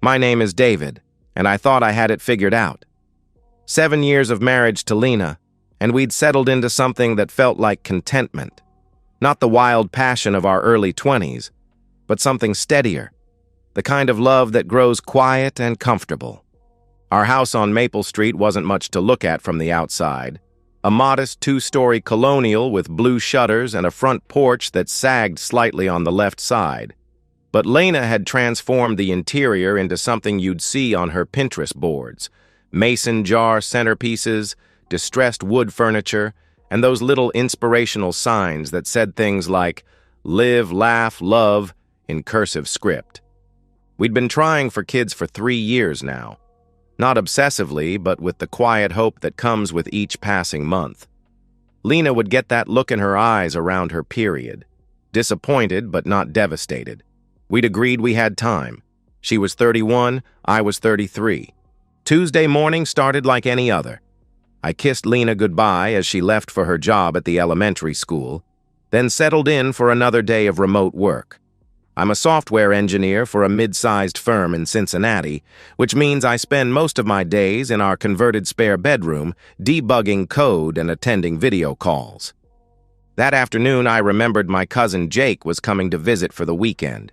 My name is David, and I thought I had it figured out. 7 years of marriage to Lena, and we'd settled into something that felt like contentment. Not the wild passion of our early 20s, but something steadier, the kind of love that grows quiet and comfortable. Our house on Maple Street wasn't much to look at from the outside. A modest 2-story colonial with blue shutters and a front porch that sagged slightly on the left side. But Lena had transformed the interior into something you'd see on her Pinterest boards. Mason jar centerpieces, distressed wood furniture, and those little inspirational signs that said things like, "Live, laugh, love," in cursive script. We'd been trying for kids for 3 years now. Not obsessively, but with the quiet hope that comes with each passing month. Lena would get that look in her eyes around her period. Disappointed, but not devastated. We'd agreed we had time. She was 31, I was 33. Tuesday morning started like any other. I kissed Lena goodbye as she left for her job at the elementary school, then settled in for another day of remote work. I'm a software engineer for a mid-sized firm in Cincinnati, which means I spend most of my days in our converted spare bedroom debugging code and attending video calls. That afternoon, I remembered my cousin Jake was coming to visit for the weekend.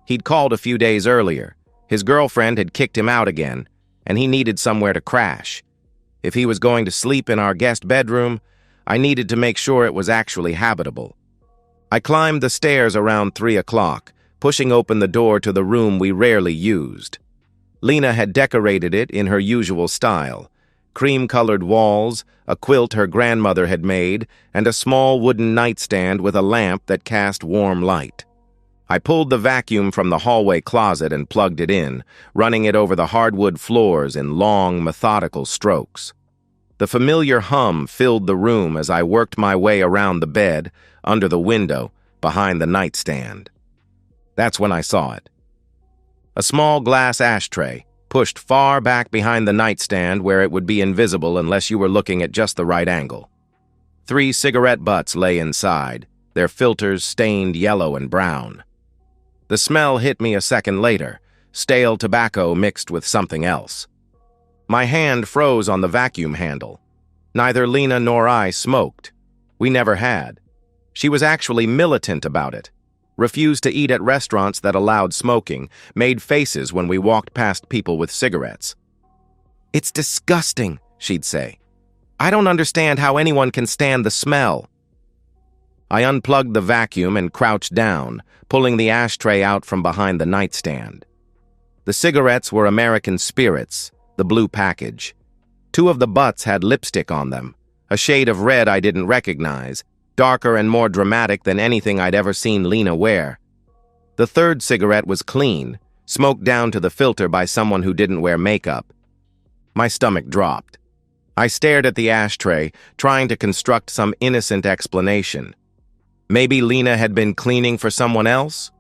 He'd called a few days earlier. His girlfriend had kicked him out again, and he needed somewhere to crash. If he was going to sleep in our guest bedroom, I needed to make sure it was actually habitable. I climbed the stairs around 3 o'clock, pushing open the door to the room we rarely used. Lena had decorated it in her usual style. Cream-colored walls, a quilt her grandmother had made, and a small wooden nightstand with a lamp that cast warm light. I pulled the vacuum from the hallway closet and plugged it in, running it over the hardwood floors in long, methodical strokes. The familiar hum filled the room as I worked my way around the bed, under the window, behind the nightstand. That's when I saw it. A small glass ashtray, pushed far back behind the nightstand where it would be invisible unless you were looking at just the right angle. 3 cigarette butts lay inside, their filters stained yellow and brown. The smell hit me a second later, stale tobacco mixed with something else. My hand froze on the vacuum handle. Neither Lena nor I smoked. We never had. She was actually militant about it. Refused to eat at restaurants that allowed smoking, made faces when we walked past people with cigarettes. "It's disgusting," she'd say. "I don't understand how anyone can stand the smell." I unplugged the vacuum and crouched down, pulling the ashtray out from behind the nightstand. The cigarettes were American Spirits, the blue package. 2 of the butts had lipstick on them, a shade of red I didn't recognize, darker and more dramatic than anything I'd ever seen Lena wear. The 3rd cigarette was clean, smoked down to the filter by someone who didn't wear makeup. My stomach dropped. I stared at the ashtray, trying to construct some innocent explanation. Maybe Lena had been cleaning for someone else?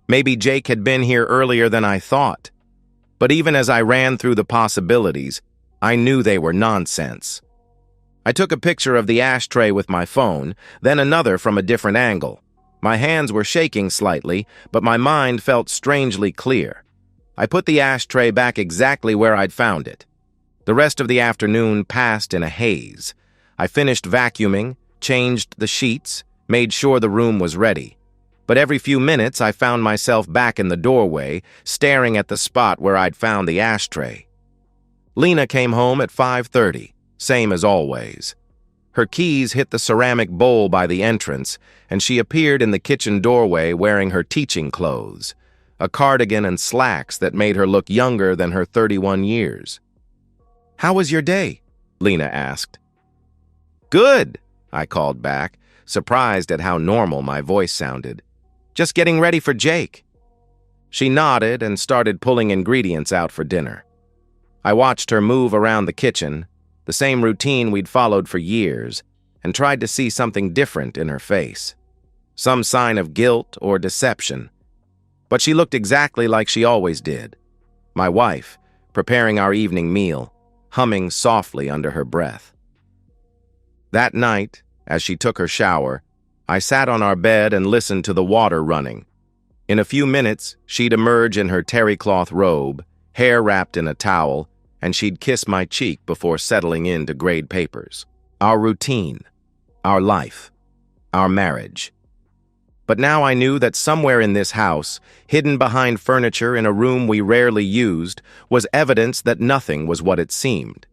Maybe Jake had been here earlier than I thought. But even as I ran through the possibilities, I knew they were nonsense. I took a picture of the ashtray with my phone, then another from a different angle. My hands were shaking slightly, but my mind felt strangely clear. I put the ashtray back exactly where I'd found it. The rest of the afternoon passed in a haze. I finished vacuuming, changed the sheets, made sure the room was ready. But every few minutes I found myself back in the doorway, staring at the spot where I'd found the ashtray. Lena came home at 5:30, same as always. Her keys hit the ceramic bowl by the entrance, and she appeared in the kitchen doorway wearing her teaching clothes, a cardigan and slacks that made her look younger than her 31 years. "How was your day?" Lena asked. "Good," I called back, surprised at how normal my voice sounded. "Just getting ready for Jake." She nodded and started pulling ingredients out for dinner. I watched her move around the kitchen, the same routine we'd followed for years, and tried to see something different in her face. Some sign of guilt or deception. But she looked exactly like she always did. My wife, preparing our evening meal, humming softly under her breath. That night, as she took her shower, I sat on our bed and listened to the water running. In a few minutes, she'd emerge in her terry cloth robe, hair wrapped in a towel, and she'd kiss my cheek before settling in to grade papers. Our routine, our life, our marriage. But now I knew that somewhere in this house, hidden behind furniture in a room we rarely used, was evidence that nothing was what it seemed.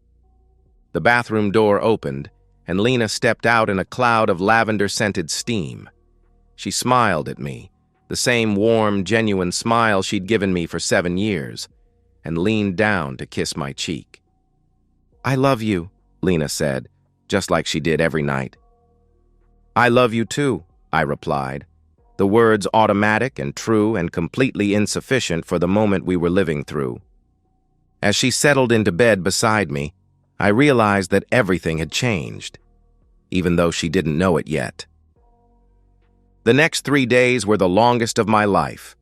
The bathroom door opened, and Lena stepped out in a cloud of lavender-scented steam. She smiled at me, the same warm, genuine smile she'd given me for 7 years, and leaned down to kiss my cheek. "I love you," Lena said, just like she did every night. "I love you too," I replied, the words automatic and true and completely insufficient for the moment we were living through. As she settled into bed beside me, I realized that everything had changed, even though she didn't know it yet. The next 3 days were the longest of my life.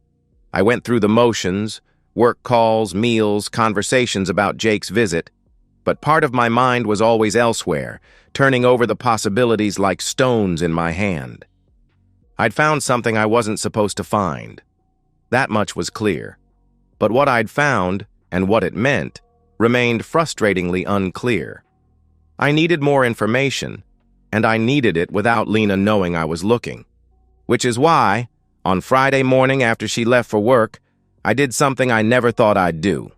I went through the motions, work calls, meals, conversations about Jake's visit, but part of my mind was always elsewhere, turning over the possibilities like stones in my hand. I'd found something I wasn't supposed to find. That much was clear. But what I'd found, and what it meant, remained frustratingly unclear. I needed more information, and I needed it without Lena knowing I was looking. Which is why, on Friday morning after she left for work, I did something I never thought I'd do.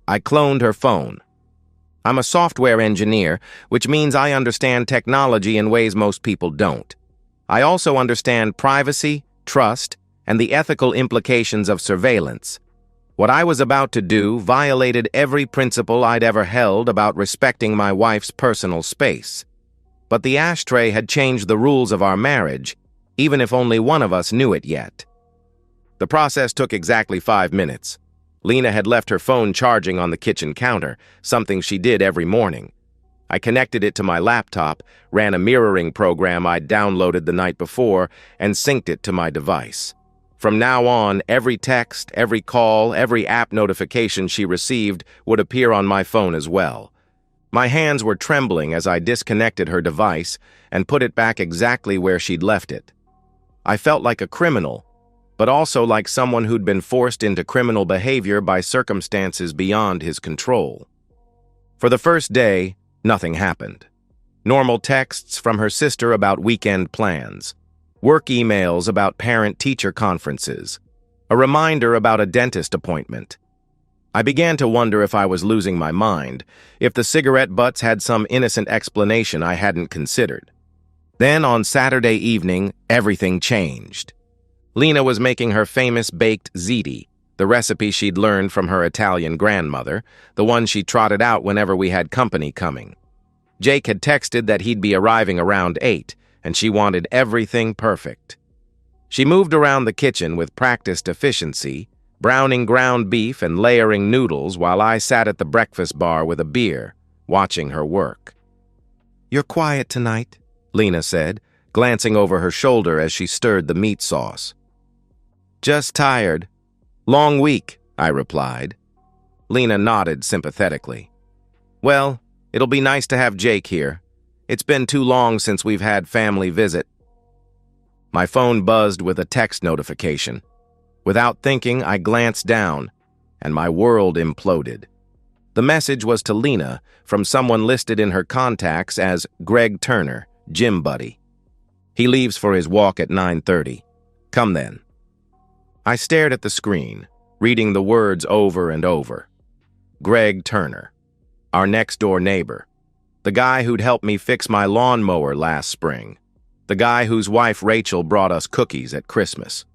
I cloned her phone. I'm a software engineer, which means I understand technology in ways most people don't. I also understand privacy, trust, and the ethical implications of surveillance. What I was about to do violated every principle I'd ever held about respecting my wife's personal space. But the ashtray had changed the rules of our marriage, even if only one of us knew it yet. The process took exactly 5 minutes. Lena had left her phone charging on the kitchen counter, something she did every morning. I connected it to my laptop, ran a mirroring program I'd downloaded the night before, and synced it to my device. From now on, every text, every call, every app notification she received would appear on my phone as well. My hands were trembling as I disconnected her device and put it back exactly where she'd left it. I felt like a criminal, but also like someone who'd been forced into criminal behavior by circumstances beyond his control. For the first day, nothing happened. Normal texts from her sister about weekend plans, work emails about parent-teacher conferences, a reminder about a dentist appointment. I began to wonder if I was losing my mind, if the cigarette butts had some innocent explanation I hadn't considered. Then on Saturday evening, everything changed. Lena was making her famous baked ziti, the recipe she'd learned from her Italian grandmother, the one she trotted out whenever we had company coming. Jake had texted that he'd be arriving around 8, and she wanted everything perfect. She moved around the kitchen with practiced efficiency, browning ground beef and layering noodles while I sat at the breakfast bar with a beer, watching her work. "You're quiet tonight," Lena said, glancing over her shoulder as she stirred the meat sauce. "Just tired. Long week," I replied. Lena nodded sympathetically. "Well, it'll be nice to have Jake here. It's been too long since we've had family visit." My phone buzzed with a text notification. Without thinking, I glanced down, and my world imploded. The message was to Lena from someone listed in her contacts as Greg Turner, gym buddy. "He leaves for his walk at 9:30. Come then." I stared at the screen, reading the words over and over. Greg Turner, our next-door neighbor, the guy who'd helped me fix my lawnmower last spring, the guy whose wife Rachel brought us cookies at Christmas.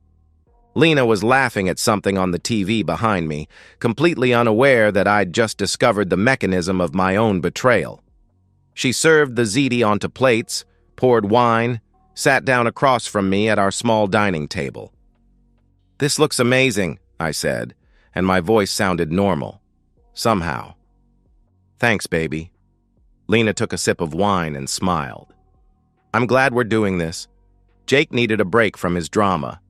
Lena was laughing at something on the TV behind me, completely unaware that I'd just discovered the mechanism of my own betrayal. She served the ziti onto plates, poured wine, sat down across from me at our small dining table. "This looks amazing," I said, and my voice sounded normal. Somehow. "Thanks, baby." Lena took a sip of wine and smiled. "I'm glad we're doing this. Jake needed a break from his drama."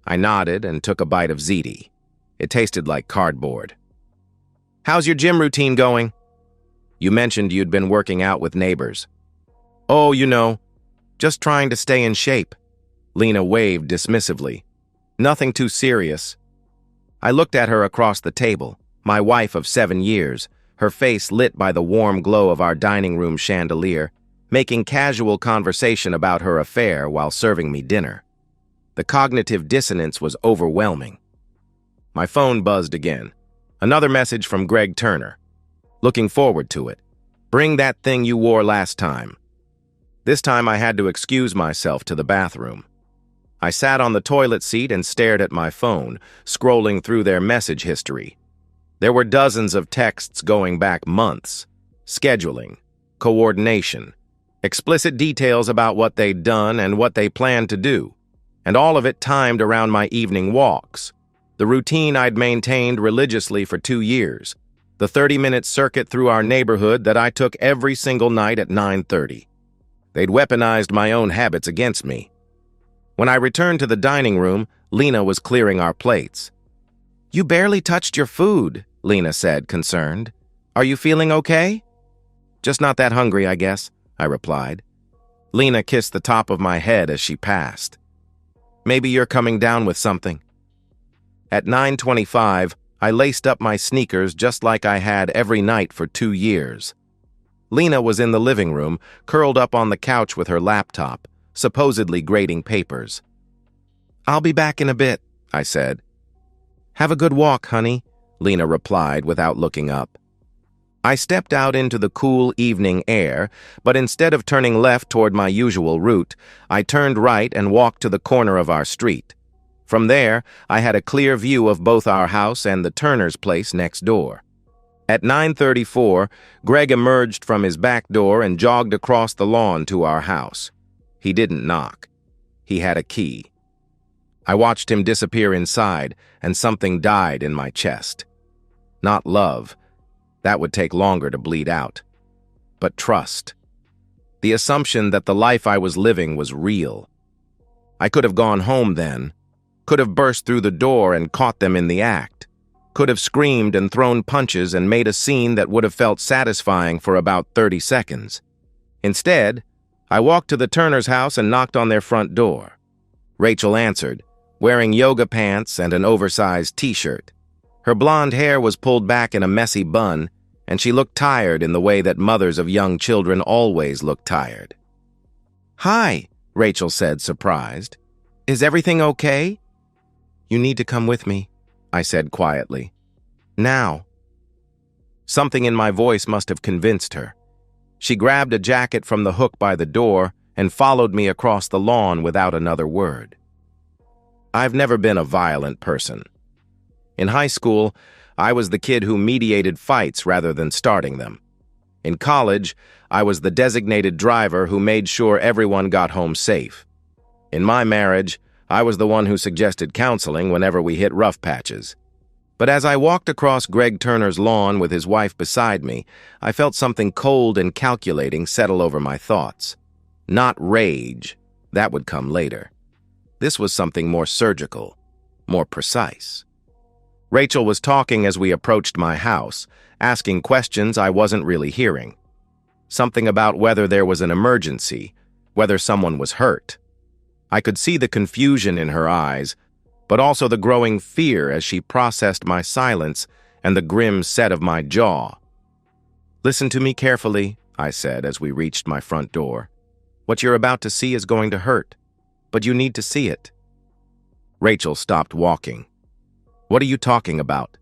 I nodded and took a bite of ziti. It tasted like cardboard. "How's your gym routine going?" "You mentioned you'd been working out with neighbors." "Oh, just trying to stay in shape." Lena waved dismissively. "Nothing too serious." I looked at her across the table. My wife of 7 years, her face lit by the warm glow of our dining room chandelier, making casual conversation about her affair while serving me dinner. The cognitive dissonance was overwhelming. My phone buzzed again. Another message from Greg Turner. Looking forward to it. Bring that thing you wore last time. This time I had to excuse myself to the bathroom. I sat on the toilet seat and stared at my phone, scrolling through their message history. There were dozens of texts going back months. Scheduling, coordination, explicit details about what they'd done and what they planned to do, and all of it timed around my evening walks, the routine I'd maintained religiously for 2 years, the 30-minute circuit through our neighborhood that I took every single night at 9:30. They'd weaponized my own habits against me. When I returned to the dining room, Lena was clearing our plates. "You barely touched your food," Lena said, concerned. "Are you feeling okay?" "Just not that hungry, I guess," I replied. Lena kissed the top of my head as she passed. "Maybe you're coming down with something." At 9:25, I laced up my sneakers just like I had every night for 2 years. Lena was in the living room, curled up on the couch with her laptop, supposedly grading papers. "I'll be back in a bit," I said. "Have a good walk, honey," Lena replied without looking up. I stepped out into the cool evening air, but instead of turning left toward my usual route, I turned right and walked to the corner of our street. From there, I had a clear view of both our house and the Turner's place next door. At 9:34, Greg emerged from his back door and jogged across the lawn to our house. He didn't knock. He had a key. I watched him disappear inside, and something died in my chest. Not love. That would take longer to bleed out. But trust. The assumption that the life I was living was real. I could have gone home then, could have burst through the door and caught them in the act, could have screamed and thrown punches and made a scene that would have felt satisfying for about 30 seconds. Instead, I walked to the Turner's house and knocked on their front door. Rachel answered, wearing yoga pants and an oversized t-shirt. Her blonde hair was pulled back in a messy bun, and she looked tired in the way that mothers of young children always look tired. "Hi," Rachel said, surprised. "Is everything okay?" "You need to come with me," I said quietly. "Now." Something in my voice must have convinced her. She grabbed a jacket from the hook by the door and followed me across the lawn without another word. I've never been a violent person. In high school, I was the kid who mediated fights rather than starting them. In college, I was the designated driver who made sure everyone got home safe. In my marriage, I was the one who suggested counseling whenever we hit rough patches. But as I walked across Greg Turner's lawn with his wife beside me, I felt something cold and calculating settle over my thoughts. Not rage. That would come later. This was something more surgical, more precise. Rachel was talking as we approached my house, asking questions I wasn't really hearing. Something about whether there was an emergency, whether someone was hurt. I could see the confusion in her eyes, but also the growing fear as she processed my silence and the grim set of my jaw. "Listen to me carefully," I said as we reached my front door. "What you're about to see is going to hurt, but you need to see it." Rachel stopped walking. "What are you talking about?"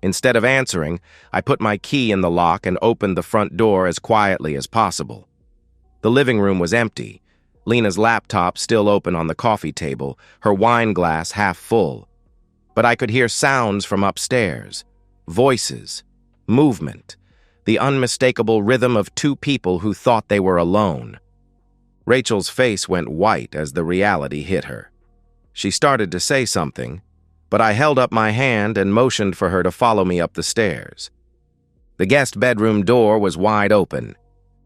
Instead of answering, I put my key in the lock and opened the front door as quietly as possible. The living room was empty, Lena's laptop still open on the coffee table, her wine glass half full. But I could hear sounds from upstairs, voices, movement, the unmistakable rhythm of two people who thought they were alone. Rachel's face went white as the reality hit her. She started to say something, but I held up my hand and motioned for her to follow me up the stairs. The guest bedroom door was wide open.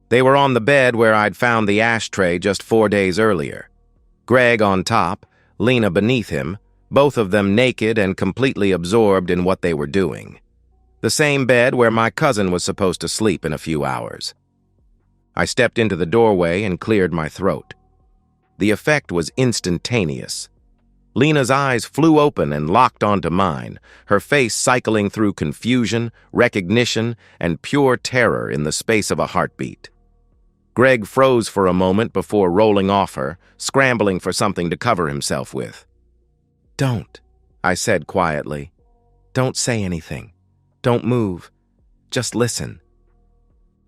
They were on the bed where I'd found the ashtray just 4 days earlier. Greg on top, Lena beneath him, both of them naked and completely absorbed in what they were doing. The same bed where my cousin was supposed to sleep in a few hours. I stepped into the doorway and cleared my throat. The effect was instantaneous. Lena's eyes flew open and locked onto mine, her face cycling through confusion, recognition, and pure terror in the space of a heartbeat. Greg froze for a moment before rolling off her, scrambling for something to cover himself with. "Don't," I said quietly. "Don't say anything. Don't move. Just listen."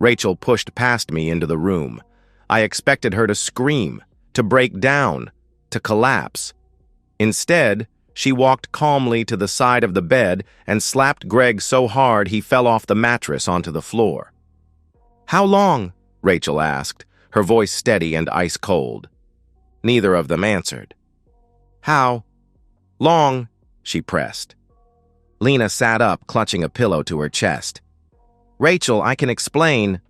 Rachel pushed past me into the room. I expected her to scream, to break down, to collapse. Instead, she walked calmly to the side of the bed and slapped Greg so hard he fell off the mattress onto the floor. "How long?" Rachel asked, her voice steady and ice-cold. Neither of them answered. "How long?" she pressed. Lena sat up, clutching a pillow to her chest. "Rachel, I can explain."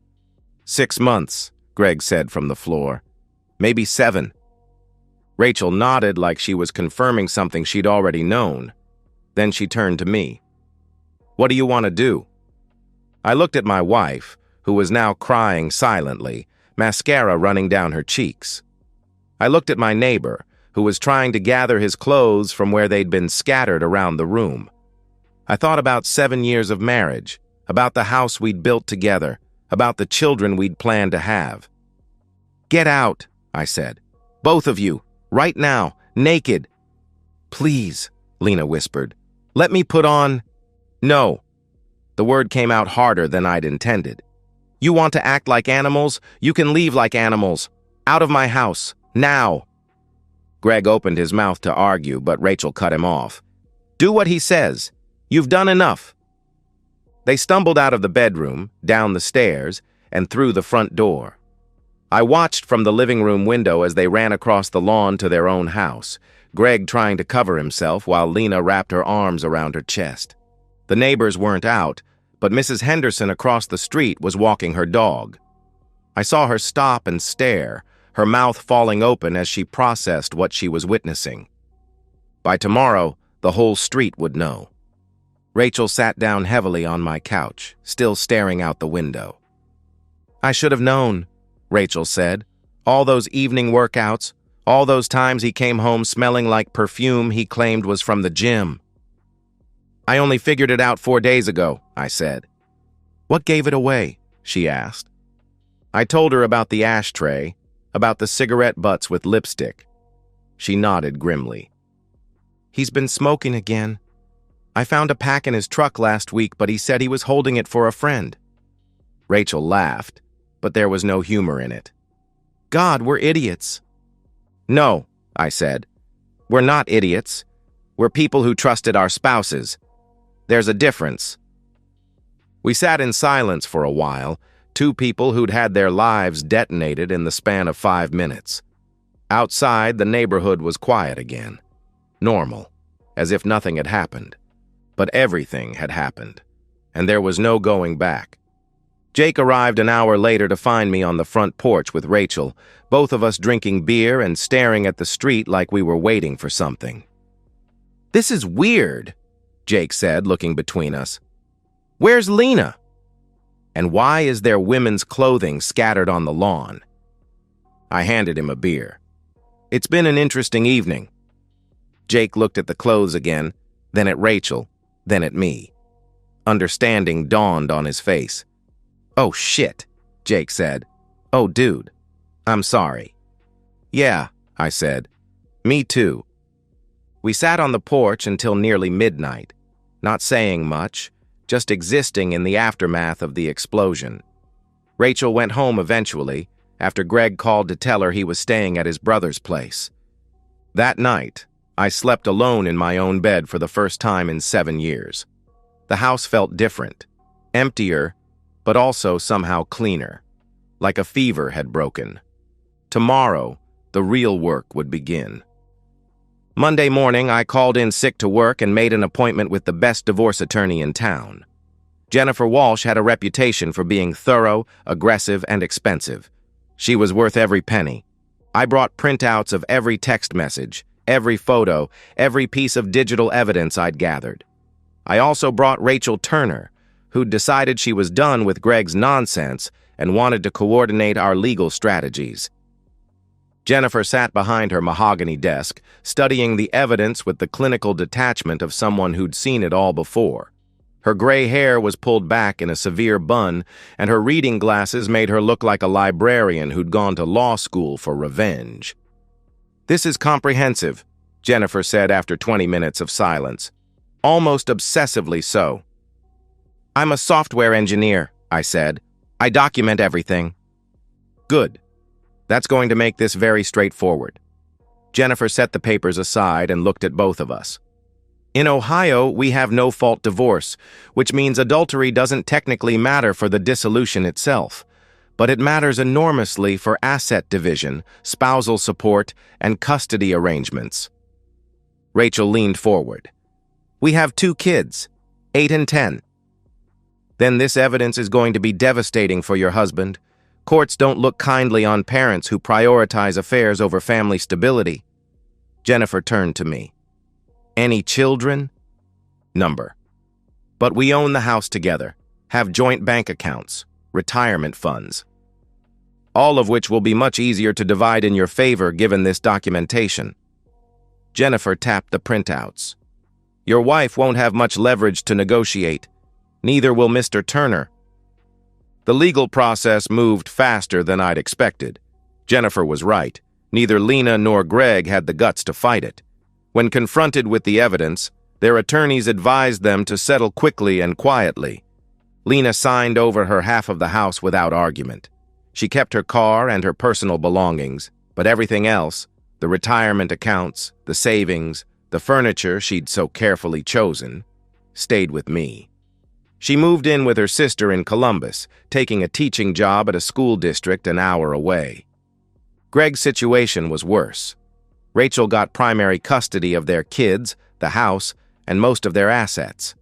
"6 months," Greg said from the floor. "Maybe 7. Rachel nodded like she was confirming something she'd already known. Then she turned to me. "What do you want to do?" I looked at my wife, who was now crying silently, mascara running down her cheeks. I looked at my neighbor, who was trying to gather his clothes from where they'd been scattered around the room. I thought about 7 years of marriage, about the house we'd built together, about the children we'd planned to have. "Get out," I said. "Both of you. Right now, naked." "Please," Lena whispered. "Let me put on—" "No." The word came out harder than I'd intended. "You want to act like animals? You can leave like animals. Out of my house. Now." Greg opened his mouth to argue, but Rachel cut him off. "Do what he says. You've done enough." They stumbled out of the bedroom, down the stairs, and through the front door. I watched from the living room window as they ran across the lawn to their own house, Greg trying to cover himself while Lena wrapped her arms around her chest. The neighbors weren't out, but Mrs. Henderson across the street was walking her dog. I saw her stop and stare, her mouth falling open as she processed what she was witnessing. By tomorrow, the whole street would know. Rachel sat down heavily on my couch, still staring out the window. "I should have known," Rachel said. "All those evening workouts, all those times he came home smelling like perfume he claimed was from the gym." "I only figured it out 4 days ago," I said. "What gave it away?" she asked. I told her about the ashtray, about the cigarette butts with lipstick. She nodded grimly. "He's been smoking again. I found a pack in his truck last week, but he said he was holding it for a friend." Rachel laughed, but there was no humor in it. "God, we're idiots." "No," I said. "We're not idiots. We're people who trusted our spouses. There's a difference." We sat in silence for a while, two people who'd had their lives detonated in the span of 5 minutes. Outside, the neighborhood was quiet again. Normal, as if nothing had happened. But everything had happened, and there was no going back. Jake arrived an hour later to find me on the front porch with Rachel, both of us drinking beer and staring at the street like we were waiting for something. "This is weird," Jake said, looking between us. "Where's Lena? And why is there women's clothing scattered on the lawn?" I handed him a beer. "It's been an interesting evening." Jake looked at the clothes again, then at Rachel, then at me. Understanding dawned on his face. "Oh, shit," Jake said. "Oh, dude. I'm sorry." "Yeah," I said. "Me too." We sat on the porch until nearly midnight, not saying much, just existing in the aftermath of the explosion. Rachel went home eventually, after Greg called to tell her he was staying at his brother's place. That night, I slept alone in my own bed for the first time in 7 years. The house felt different, emptier, but also somehow cleaner, like a fever had broken. Tomorrow, the real work would begin. Monday morning, I called in sick to work and made an appointment with the best divorce attorney in town. Jennifer Walsh had a reputation for being thorough, aggressive, and expensive. She was worth every penny. I brought printouts of every text message, every photo, every piece of digital evidence I'd gathered. I also brought Rachel Turner, who'd decided she was done with Greg's nonsense and wanted to coordinate our legal strategies. Jennifer sat behind her mahogany desk, studying the evidence with the clinical detachment of someone who'd seen it all before. Her gray hair was pulled back in a severe bun, and her reading glasses made her look like a librarian who'd gone to law school for revenge. "This is comprehensive," Jennifer said after 20 minutes of silence. "Almost obsessively so." "I'm a software engineer," I said. "I document everything." "Good. That's going to make this very straightforward." Jennifer set the papers aside and looked at both of us. "In Ohio, we have no-fault divorce, which means adultery doesn't technically matter for the dissolution itself, but it matters enormously for asset division, spousal support, and custody arrangements." Rachel leaned forward. "We have 2 kids, 8 and 10. Then this evidence is going to be devastating for your husband. Courts don't look kindly on parents who prioritize affairs over family stability." Jennifer turned to me. "Any children?" "Number. But we own the house together, have joint bank accounts, retirement funds. All of which will be much easier to divide in your favor given this documentation." Jennifer tapped the printouts. "Your wife won't have much leverage to negotiate. Neither will Mr. Turner." The legal process moved faster than I'd expected. Jennifer was right. Neither Lena nor Greg had the guts to fight it. When confronted with the evidence, their attorneys advised them to settle quickly and quietly. Lena signed over her half of the house without argument. She kept her car and her personal belongings, but everything else, the retirement accounts, the savings, the furniture she'd so carefully chosen, stayed with me. She moved in with her sister in Columbus, taking a teaching job at a school district an hour away. Greg's situation was worse. Rachel got primary custody of their kids, the house, and most of their assets.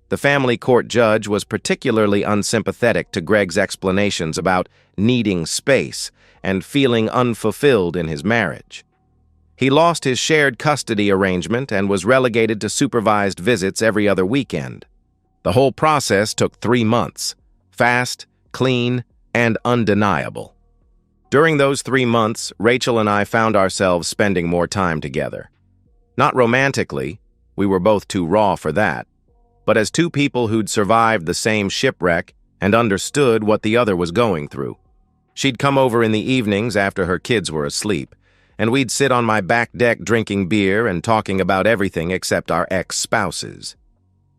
The family court judge was particularly unsympathetic to Greg's explanations about needing space and feeling unfulfilled in his marriage. He lost his shared custody arrangement and was relegated to supervised visits every other weekend. The whole process took 3 months, fast, clean, and undeniable. During those 3 months, Rachel and I found ourselves spending more time together. Not romantically, we were both too raw for that, but as 2 people who'd survived the same shipwreck and understood what the other was going through. She'd come over in the evenings after her kids were asleep, and we'd sit on my back deck drinking beer and talking about everything except our ex-spouses.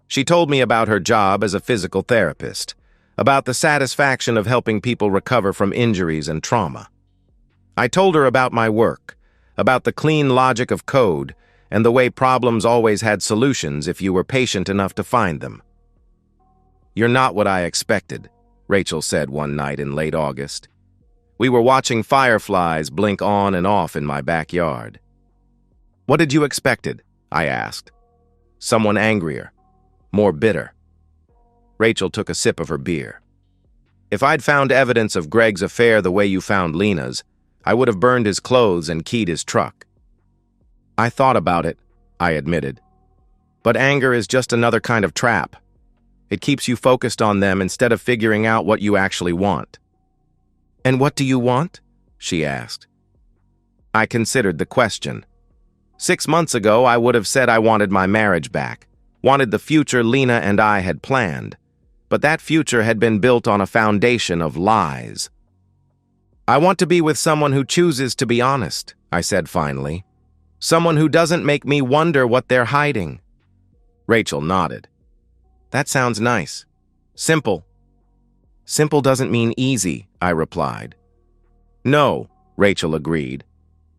She told me about her job as a physical therapist, about the satisfaction of helping people recover from injuries and trauma. I told her about my work, about the clean logic of code, and the way problems always had solutions if you were patient enough to find them. "You're not what I expected," Rachel said one night in late August. We were watching fireflies blink on and off in my backyard. "What did you expected?" I asked. "Someone angrier, more bitter." Rachel took a sip of her beer. "If I'd found evidence of Greg's affair the way you found Lena's, I would have burned his clothes and keyed his truck." "I thought about it," I admitted. "But anger is just another kind of trap. It keeps you focused on them instead of figuring out what you actually want." "And what do you want?" she asked. I considered the question. 6 months ago, I would have said I wanted my marriage back, wanted the future Lena and I had planned. But that future had been built on a foundation of lies. "I want to be with someone who chooses to be honest," I said finally. "Someone who doesn't make me wonder what they're hiding." Rachel nodded. "That sounds nice. Simple." "Simple doesn't mean easy," I replied. "No," Rachel agreed,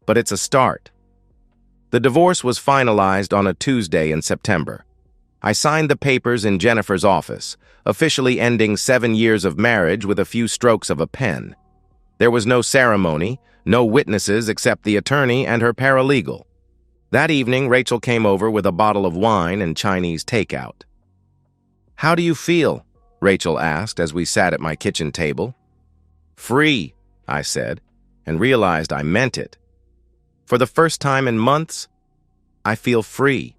"but it's a start." The divorce was finalized on a Tuesday in September. I signed the papers in Jennifer's office, officially ending 7 years of marriage with a few strokes of a pen. There was no ceremony, no witnesses except the attorney and her paralegal. That evening, Rachel came over with a bottle of wine and Chinese takeout. "How do you feel?" Rachel asked as we sat at my kitchen table. "Free," I said, and realized I meant it. For the first time in months, I feel free.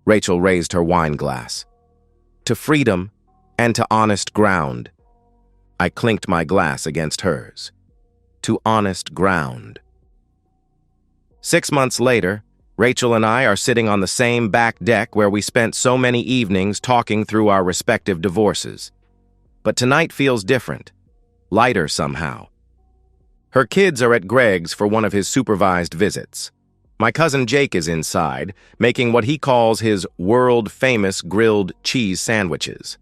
Rachel raised her wine glass. "To freedom and to honest ground." I clinked my glass against hers. "To honest ground." 6 months later, Rachel and I are sitting on the same back deck where we spent so many evenings talking through our respective divorces. But tonight feels different, lighter somehow. Her kids are at Greg's for one of his supervised visits. My cousin Jake is inside, making what he calls his world-famous grilled cheese sandwiches.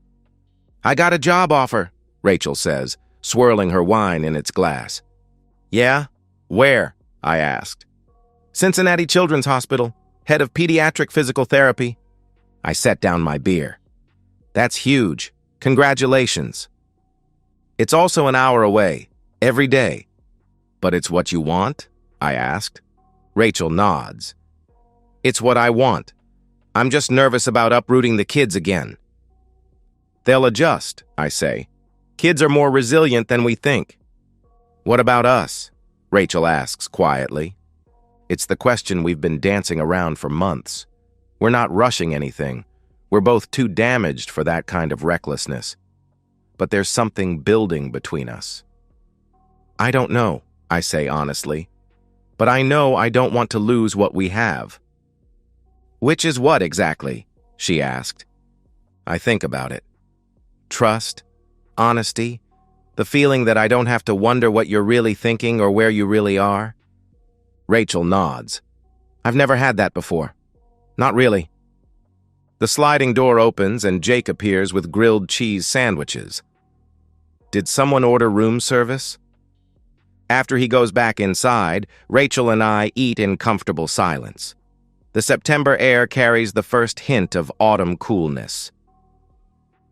"I got a job offer," Rachel says, swirling her wine in its glass. "Yeah? Where?" I asked. "Cincinnati Children's Hospital, head of pediatric physical therapy." I set down my beer. "That's huge. Congratulations." "It's also an hour away, every day." "But it's what you want?" I asked. Rachel nods. "It's what I want. I'm just nervous about uprooting the kids again." "They'll adjust," I say. "Kids are more resilient than we think." "What about us?" Rachel asks quietly. It's the question we've been dancing around for months. We're not rushing anything. We're both too damaged for that kind of recklessness. But there's something building between us. "I don't know," I say honestly. "But I know I don't want to lose what we have." "Which is what exactly?" she asked. I think about it. Trust, honesty, the feeling that I don't have to wonder what you're really thinking or where you really are. Rachel nods. "I've never had that before. Not really." The sliding door opens and Jake appears with grilled cheese sandwiches. Did someone order room service? After he goes back inside, Rachel and I eat in comfortable silence. The September air carries the first hint of autumn coolness.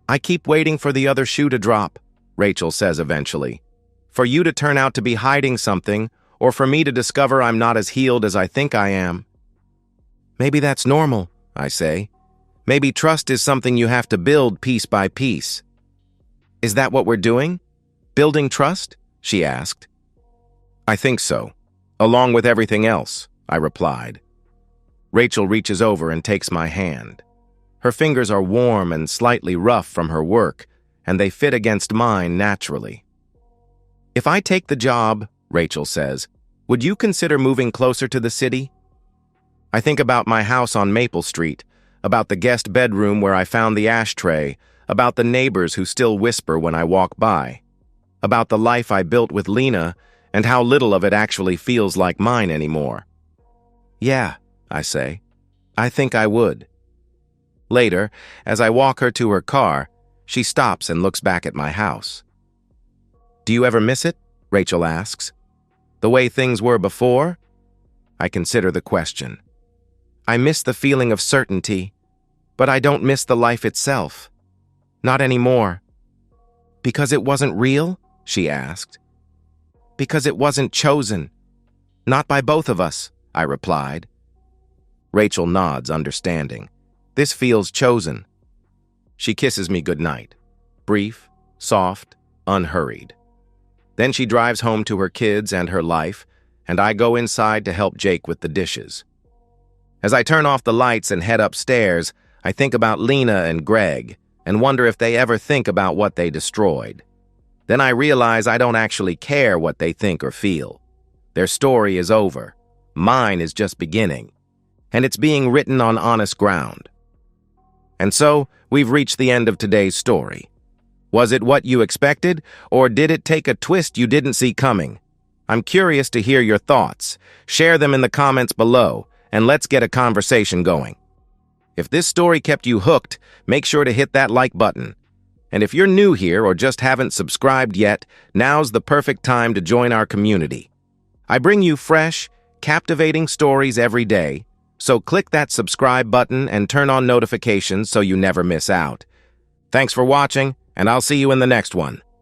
"I keep waiting for the other shoe to drop," Rachel says eventually. "For you to turn out to be hiding something, or for me to discover I'm not as healed as I think I am." "Maybe that's normal," I say. "Maybe trust is something you have to build piece by piece." "Is that what we're doing? Building trust?" she asked. "I think so, along with everything else," I replied. Rachel reaches over and takes my hand. Her fingers are warm and slightly rough from her work, and they fit against mine naturally. "If I take the job," Rachel says, "would you consider moving closer to the city?" I think about my house on Maple Street, about the guest bedroom where I found the ashtray, about the neighbors who still whisper when I walk by, about the life I built with Lena and how little of it actually feels like mine anymore. "Yeah," I say, "I think I would." Later, as I walk her to her car, she stops and looks back at my house. "Do you ever miss it?" Rachel asks. "The way things were before?" I consider the question. "I miss the feeling of certainty, but I don't miss the life itself. Not anymore." "Because it wasn't real?" she asked. "Because it wasn't chosen. Not by both of us," I replied. Rachel nods, understanding. This feels chosen. She kisses me goodnight. Brief, soft, unhurried. Then she drives home to her kids and her life, and I go inside to help Jake with the dishes. As I turn off the lights and head upstairs, I think about Lena and Greg and wonder if they ever think about what they destroyed. Then I realize I don't actually care what they think or feel. Their story is over. Mine is just beginning, and it's being written on honest ground. And so, we've reached the end of today's story. Was it what you expected, or did it take a twist you didn't see coming? I'm curious to hear your thoughts. Share them in the comments below, and let's get a conversation going. If this story kept you hooked, make sure to hit that like button. And if you're new here or just haven't subscribed yet, now's the perfect time to join our community. I bring you fresh, captivating stories every day, so click that subscribe button and turn on notifications so you never miss out. Thanks for watching, and I'll see you in the next one.